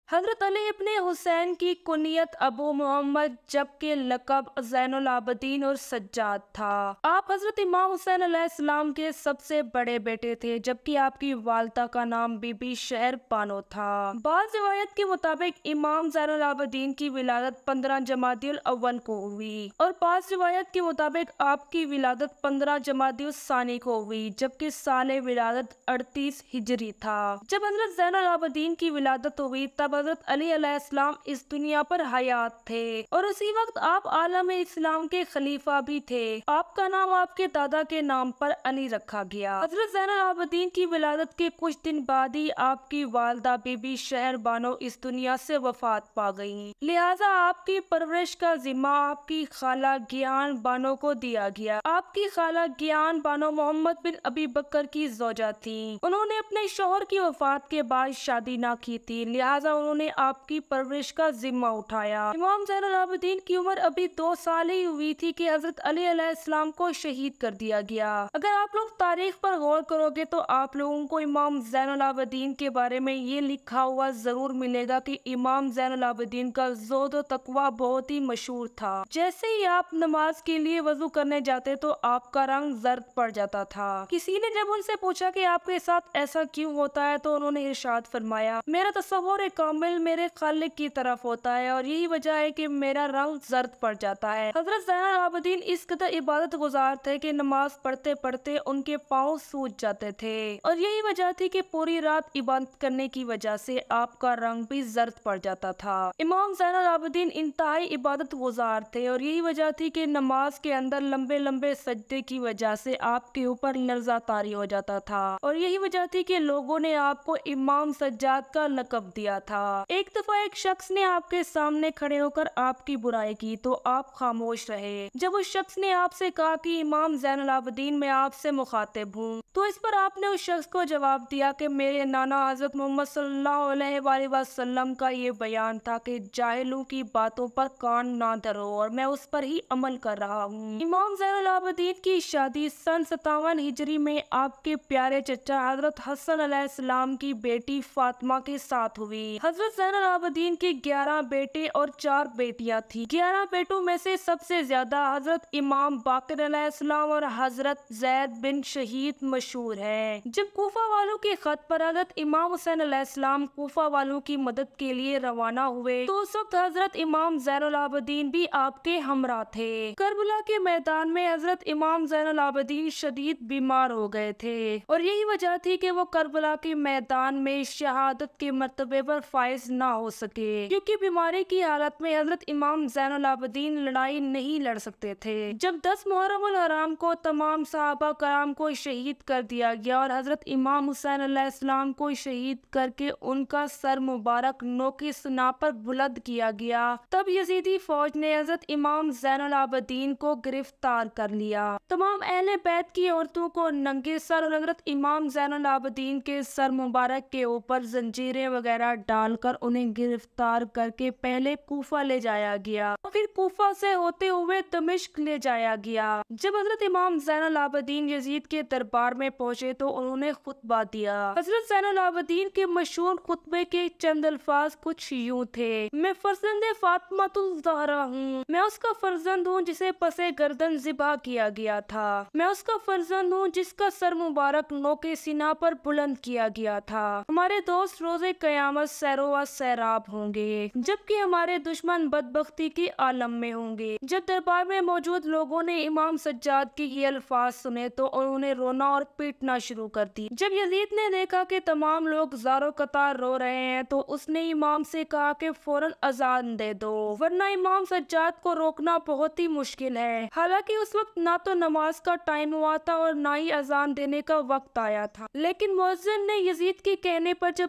حضرت علی ابن حسین کی کنیت ابو محمد جبکہ لقب زین العابدین اور سجاد تھا۔ آپ حضرت امام حسین علیہ السلام کے سب سے بڑے بیٹے تھے، جبکہ آپ کی والدہ کا نام بی بی شہر بانو تھا۔ بعض روایت کے مطابق امام زین العابدین کی ولادت 15 جمادی الاول کو ہوئی اور بعض روایت کے مطابق آپ کی ولادت 15 جمادی الثانی کو ہوئی، جبکہ سال ولادت 38 ہجری تھا۔ جب حضرت زین العابدین کی ولادت ہوئی تب حضرت علی علیہ السلام اس دنیا پر حیات تھے اور اسی وقت آپ عالم اسلام کے خلیفہ بھی تھے۔ آپ کا نام آپ کے دادا کے نام پر علی رکھا گیا۔ حضرت زین العابدین کی ولادت کے کچھ دن بعد ہی آپ کی والدہ بی بی شہر بانو اس دنیا سے وفات پا گئیں، لہٰذا آپ کی پرورش کا ذمہ آپ کی خالہ گیان بانو کو دیا گیا۔ آپ کی خالہ گیان بانو محمد بن ابی بکر کی زوجہ تھیں۔ انہوں نے اپنے شوہر کی وفات کے بعد شادی نہ کی تھی، لہٰذا انہوں نے آپ کی پرورش کا ذمہ اٹھایا۔ امام زین العابدین کی عمر ابھی 2 سال ہی ہوئی تھی کہ حضرت علی علیہ السلام کو شہید کر دیا گیا۔ اگر آپ لوگ تاریخ پر غور کرو گے تو آپ لوگوں کو امام زین العابدین کے بارے میں یہ لکھا ہوا ضرور ملے گا کہ امام زین العابدین کا زہد و تقویٰ بہت ہی مشہور تھا۔ جیسے ہی آپ نماز کے لیے وضو کرنے جاتے تو آپ کا رنگ زرد پڑ جاتا تھا۔ کسی نے جب ان سے پوچھا کہ آپ کے ساتھ ایسا کیوں ہوتا ہے تو انہوں نے ارشاد فرمایا، میرا تصور کامل میرے خالق کی طرف ہوتا ہے اور یہی وجہ ہے کہ میرا رنگ زرد پڑ جاتا ہے۔ حضرت زین العابدین اس قدر عبادت گزار تھے کہ نماز پڑھتے پڑھتے ان کے پاؤں سوج جاتے تھے اور یہی وجہ تھی کہ پوری رات عبادت کرنے کی وجہ سے آپ کا رنگ بھی زرد پڑ جاتا تھا۔ امام زین العابدین انتہائی عبادت گزار تھے اور یہی وجہ تھی کہ نماز کے اندر لمبے لمبے سجدے کی وجہ سے آپ کے اوپر لرزہ طاری ہو جاتا تھا اور یہی وجہ تھی کہ لوگوں نے آپ کو امام سجاد کا لقب دیا تھا۔ ایک دفعہ ایک شخص نے آپ کے سامنے کھڑے ہو کر آپ کی برائی کی تو آپ خاموش رہے۔ جب اس شخص نے آپ سے کہا کہ امام زین العابدین میں آپ سے مخاطب ہوں، تو اس پر آپ نے اس شخص کو جواب دیا کہ میرے نانا حضرت محمد صلی اللہ علیہ وآلہ وسلم کا یہ بیان تھا کہ جاہلوں کی باتوں پر کان نہ دھرو اور میں اس پر ہی عمل کر رہا ہوں۔ امام زین العابدین کی شادی سن 57 ہجری میں آپ کے پیارے چچا حضرت حسن علیہ السلام کی بیٹی فاطمہ کے ساتھ ہوئی۔ حضرت زین العابدین کے 11 بیٹے اور 4 بیٹیاں تھیں۔ 11 بیٹوں میں سے سب سے زیادہ حضرت امام باقر علیہ السلام اور حضرت زید بن شہید مشہور ہیں۔ جب کوفہ والوں کے خط پر حضرت امام حسین علیہ السلام کوفہ والوں کی مدد کے لیے روانہ ہوئے تو اس وقت حضرت امام زین العابدین بھی آپ کے ہمراہ تھے۔ کربلا کے میدان میں حضرت امام زین العابدین شدید بیمار ہو گئے تھے اور یہی وجہ تھی کہ وہ کربلا کے میدان میں شہادت کے مرتبے پر فائز نہ ہو سکے، کیونکہ بیماری کی حالت میں حضرت امام زین العابدین لڑائی نہیں لڑ سکتے تھے۔ جب 10 محرم الحرام کو تمام صحابہ کرام کو شہید کر دیا گیا اور حضرت امام حسین علیہ السلام کو شہید کر کے ان کا سر مبارک نوک سنا پر بلند کیا گیا، تب یزیدی فوج نے حضرت امام زین العابدین کو گرفتار کر لیا۔ تمام اہل بیت کی عورتوں کو ننگے سر اور حضرت امام زین العابدین کے سر مبارک کے اوپر زنجیریں وغیرہ ڈال کر انہیں گرفتار کر کے پہلے کوفہ لے جایا گیا، پھر کوفہ سے ہوتے ہوئے دمشق لے جایا گیا۔ جب حضرت امام زین العابدین یزید کے دربار میں پہنچے تو انہوں نے خطبہ دیا۔ حضرت زین العابدین کے مشہور خطبے کے چند الفاظ کچھ یوں تھے: میں فرزند فاطمۃ الزہرا ہوں، میں اس کا فرزند ہوں جسے پسے گردن ذبح کیا گیا تھا، میں اس کا فرزند ہوں جس کا سر مبارک نوک سینہ پر بلند کیا گیا تھا۔ ہمارے دوست روز قیامت سیر و سیراب ہوں گے، جبکہ ہمارے دشمن بدبختی کے عالم میں ہوں گے۔ جب دربار میں موجود لوگوں نے امام سجاد کے یہ الفاظ سنے تو انہوں نے رونا اور پیٹنا شروع کر دی۔ جب یزید نے دیکھا کہ تمام لوگ زارو قطار رو رہے ہیں تو اس نے امام سے کہا کہ فوراً اذان دے دو، ورنہ امام سجاد کو روکنا بہت ہی مشکل ہے۔ حالانکہ اس وقت نہ تو نماز کا ٹائم ہوا تھا اور نہ ہی اذان دینے کا وقت آیا تھا، لیکن مؤذن نے یزید کے کہنے پر جب